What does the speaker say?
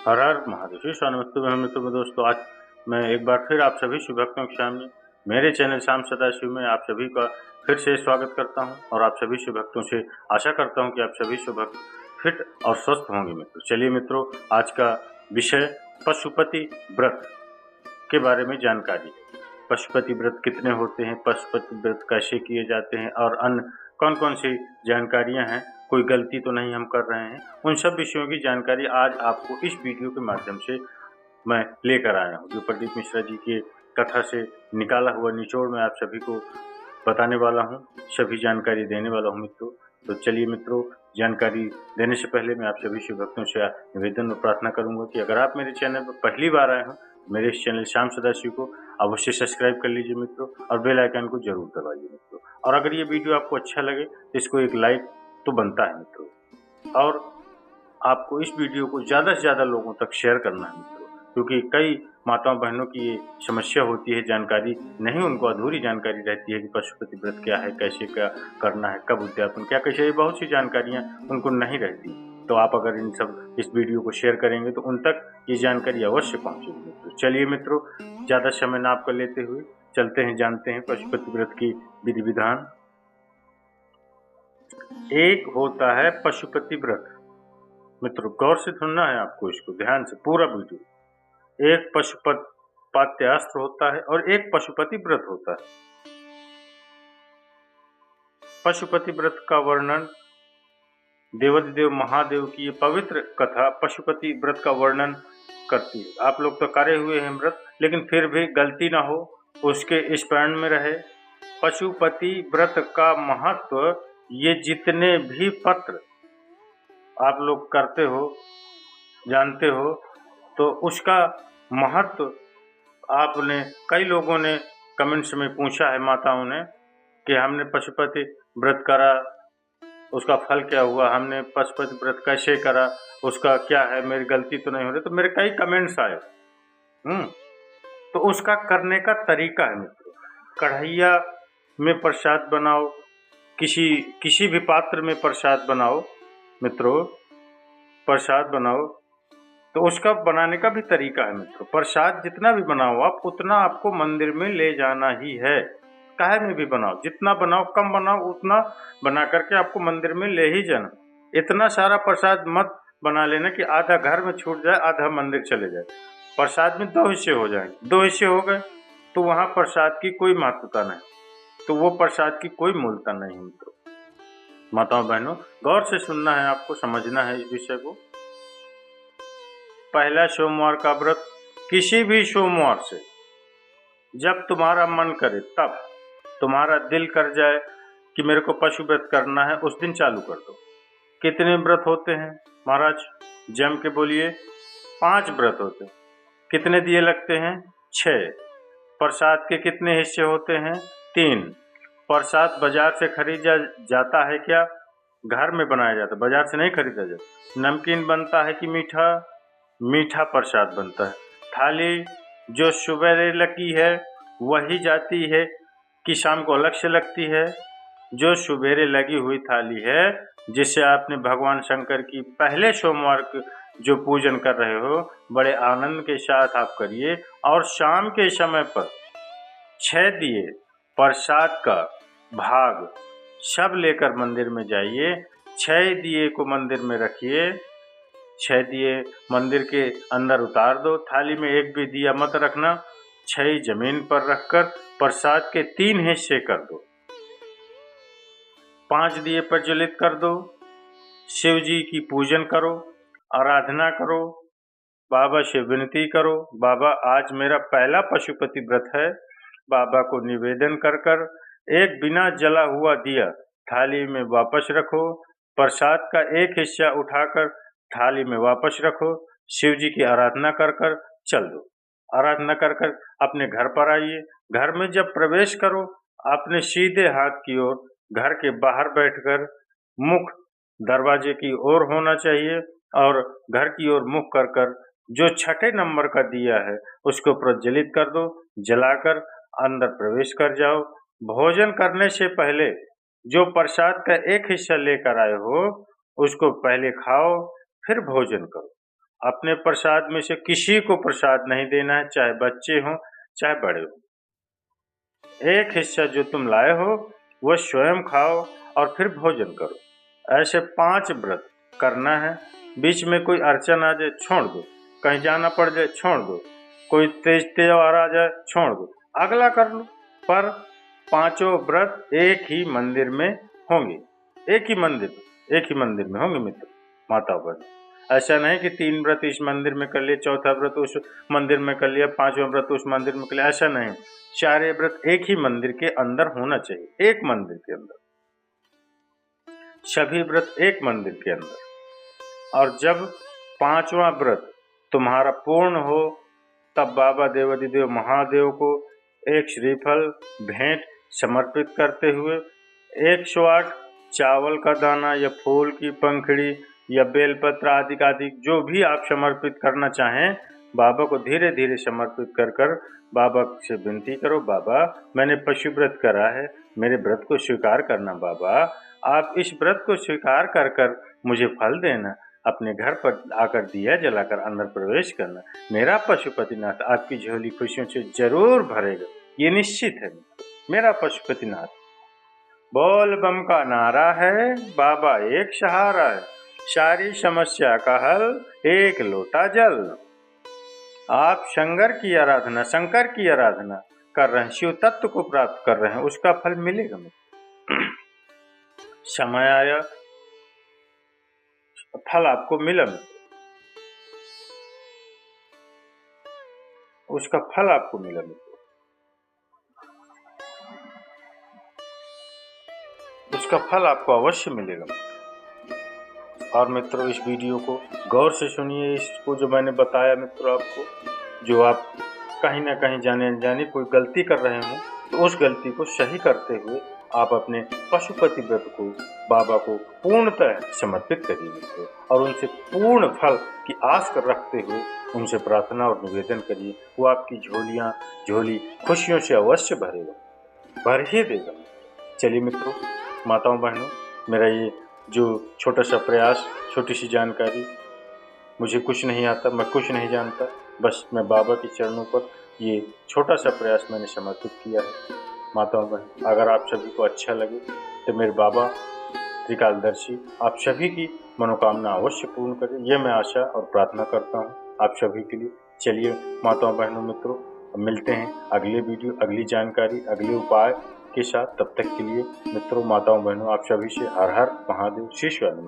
हर हर महादेव नमस्ते मित्रों में दोस्तों, आज मैं एक बार फिर आप सभी शिव भक्तों के सामने मेरे चैनल श्याम सदाशिव में आप सभी का फिर से स्वागत करता हूं और आप सभी शिव भक्तों से आशा करता हूं कि आप सभी शिव भक्त फिट और स्वस्थ होंगे। मित्रों चलिए मित्रों, आज का विषय पशुपति व्रत के बारे में जानकारी। पशुपति व्रत कितने होते हैं, पशुपति व्रत कैसे किए जाते हैं और अन्य कौन कौन सी जानकारियां हैं, कोई गलती तो नहीं हम कर रहे हैं, उन सब विषयों की जानकारी आज आपको इस वीडियो के माध्यम से मैं लेकर आया हूं, जो प्रदीप मिश्रा जी के कथा से निकाला हुआ निचोड़ में आप सभी को बताने वाला हूं, सभी जानकारी देने वाला हूं। मित्रों तो चलिए मित्रों, जानकारी देने से पहले मैं आप सभी शिव भक्तों से निवेदन और प्रार्थना करूंगा कि अगर आप मेरे चैनल पर पहली बार आए हो, मेरे इस चैनल श्याम सदाशिव को अवश्य सब्सक्राइब कर लीजिए मित्रों और बेल आइकन को जरूर दबाइए मित्रों। और अगर ये वीडियो आपको अच्छा लगे तो इसको एक लाइक तो बनता है मित्रों, और आपको इस वीडियो को ज़्यादा से ज़्यादा लोगों तक शेयर करना है मित्रों, क्योंकि कई माताओं बहनों की ये समस्या होती है, जानकारी नहीं, उनको अधूरी जानकारी रहती है कि पशुपति व्रत क्या है, कैसे क्या करना है, कब उद्यापन क्या कैसे, ये बहुत सी जानकारियाँ उनको नहीं रहती। तो आप अगर इन सब इस वीडियो को शेयर करेंगे तो उन तक ये जानकारी अवश्य पहुँचेगी मित्रों। चलिए मित्रों, ज़्यादा समय ना आपका लेते हुए चलते हैं, जानते हैं पशुपति व्रत की विधि विधान। एक होता है पशुपति व्रत। मित्रों गौर से सुनना है आपको, इसको ध्यान से पूरा वीडियो। एक पशुपात्यास्त्र होता है और एक पशुपति व्रत होता है। पशुपति व्रत का वर्णन देवाधिदेव महादेव की ये पवित्र कथा पशुपति व्रत का वर्णन करती है। आप लोग तो करे हुए हैं व्रत, लेकिन फिर भी गलती ना हो उसके स्मरण में रहे। पशुपति व्रत का महत्व, ये जितने भी पत्र आप लोग करते हो, जानते हो, तो उसका महत्व आपने कई लोगों ने कमेंट्स में पूछा है, माताओं ने, कि हमने पशुपति व्रत करा, उसका फल क्या हुआ, हमने पशुपति व्रत कैसे करा, उसका क्या है, मेरी गलती तो नहीं हो रही। तो मेरे कई कमेंट्स आए। तो उसका करने का तरीका है मित्रों, कढ़ैया में प्रसाद बनाओ, किसी भी पात्र में प्रसाद बनाओ मित्रों, प्रसाद बनाओ, तो उसका बनाने का भी तरीका है मित्रों। प्रसाद जितना भी बनाओ आप, उतना आपको मंदिर में ले जाना ही है। काहे में भी बनाओ, जितना बनाओ, कम बनाओ, उतना बना करके आपको मंदिर में ले ही जाना। इतना सारा प्रसाद मत बना लेना कि आधा घर में छूट जाए, आधा मंदिर चले जाए। प्रसाद में 2 हिस्से हो जाएंगे, 2 हिस्से हो गए तो वहाँ प्रसाद की कोई महत्वता नहीं, तो वो प्रसाद की कोई मूल्यता नहीं है मित्रों। माताओं बहनों गौर से सुनना है, आपको समझना है इस विषय को। पहला सोमवार का व्रत, किसी भी सोमवार से जब तुम्हारा मन करे, तब तुम्हारा दिल कर जाए कि मेरे को पशु व्रत करना है, उस दिन चालू कर दो। कितने व्रत होते हैं महाराज, जम के बोलिए? 5 व्रत होते हैं। कितने दिए लगते हैं? 6। प्रसाद के कितने हिस्से होते हैं? 3। प्रसाद बाजार से खरीदा जाता है क्या? घर में बनाया जाता है, बाजार से नहीं खरीदा जाता। नमकीन बनता है कि मीठा? मीठा प्रसाद बनता है। थाली जो सुबह लगी है वही जाती है कि शाम को अलग से लगती है? जो सुबेरे लगी हुई थाली है, जिसे आपने भगवान शंकर की पहले सोमवार जो पूजन कर रहे हो, बड़े आनंद के साथ आप करिए, और शाम के समय पर 6 दिए प्रसाद का भाग सब लेकर मंदिर में जाइए। 6 दिए को मंदिर में रखिए, 6 दिए मंदिर के अंदर उतार दो। थाली में एक भी दिया मत रखना, 6 जमीन पर रखकर प्रसाद के 3 हिस्से कर दो। 5 दिए प्रज्वलित कर दो। शिव जी की पूजन करो, आराधना करो, बाबा से विनती करो, बाबा आज मेरा पहला पशुपति व्रत है। बाबा को निवेदन कर कर एक बिना जला हुआ दिया थाली में वापस रखो। प्रसाद का एक हिस्सा उठाकर थाली में वापस रखो। शिव जी की आराधना कर कर चल दो। आराधना कर कर अपने घर पर आइए। घर में जब प्रवेश करो, अपने सीधे हाथ की ओर घर के बाहर बैठकर मुख दरवाजे की ओर होना चाहिए, और घर की ओर मुख कर कर जो 6ठे नंबर का दिया है उसको प्रज्वलित कर दो। जलाकर अंदर प्रवेश कर जाओ। भोजन करने से पहले जो प्रसाद का एक हिस्सा लेकर आए हो उसको पहले खाओ, फिर भोजन करो। अपने प्रसाद में से किसी को प्रसाद नहीं देना है, चाहे बच्चे हों चाहे बड़े हों। एक हिस्सा जो तुम लाए हो वह स्वयं खाओ और फिर भोजन करो। ऐसे 5 व्रत करना है। बीच में कोई अड़चन आ जाए छोड़ दो, कहीं जाना पड़ जाए छोड़ दो, कोई तेज त्योहार आ जाए छोड़ दो, अगला कर लो। पर 5 व्रत एक ही मंदिर में होंगे, एक ही मंदिर में होंगे मित्र, माता बहन। ऐसा नहीं कि 3 व्रत इस मंदिर में कर लिए, चौथा व्रत उस मंदिर में कर लिया, 5वां व्रत उस मंदिर में कर लिया, ऐसा नहीं। सारे व्रत एक ही मंदिर के अंदर होना चाहिए, एक मंदिर के अंदर, सभी व्रत एक मंदिर के अंदर। और जब 5वां व्रत तुम्हारा पूर्ण हो तब बाबा देवाधिदेव महादेव को एक श्रीफल भेंट समर्पित करते हुए 108 चावल का दाना या फूल की पंखड़ी या बेलपत्र आदि जो भी आप समर्पित करना चाहें, बाबा को धीरे धीरे समर्पित कर कर बाबा से विनती करो, बाबा मैंने पशु व्रत करा है, मेरे व्रत को स्वीकार करना बाबा, आप इस व्रत को स्वीकार कर कर मुझे फल देना, अपने घर पर आकर दिया जलाकर अंदर प्रवेश करना, मेरा पशुपतिनाथ आपकी झोली खुशियों से जरूर भरेगा, ये निश्चित है। मेरा पशुपतिनाथ बोल बम का नारा है, बाबा एक सहारा है, सारी समस्या का हल एक लोटा जल। आप शंकर की आराधना कर रहे हैं, शिव तत्व को प्राप्त कर रहे हैं, उसका फल मिलेगा। समय आया फल आपको मिला, उसका फल आपको मिला मित्र, उसका फल आपको अवश्य मिलेगा। और मित्रों इस वीडियो को गौर से सुनिए, इसको जो मैंने बताया मित्रों आपको, जो आप कहीं ना कहीं जाने अनजाने कोई गलती कर रहे हो तो उस गलती को सही करते हुए आप अपने पशुपति व्रत को बाबा को पूर्णतः समर्पित करिए मित्रों, और उनसे पूर्ण फल की आस कर रखते हुए उनसे प्रार्थना और निवेदन करिए, वो आपकी झोली खुशियों से अवश्य भर ही देगा। चलिए मित्रों, माताओं बहनों, मेरा ये जो छोटा सा प्रयास, छोटी सी जानकारी, मुझे कुछ नहीं आता, मैं कुछ नहीं जानता, बस मैं बाबा के चरणों पर ये छोटा सा प्रयास मैंने समर्पित किया है। माताओं बहन, अगर आप सभी को अच्छा लगे तो मेरे बाबा त्रिकालदर्शी आप सभी की मनोकामना अवश्य पूर्ण करें, यह मैं आशा और प्रार्थना करता हूँ आप सभी के लिए। चलिए माताओं बहनों मित्रों, मिलते हैं अगले वीडियो, अगली जानकारी, अगले उपाय के साथ। तब तक के लिए मित्रों, माताओं बहनों, आप सभी से हर हर महादेव, शीश वाले।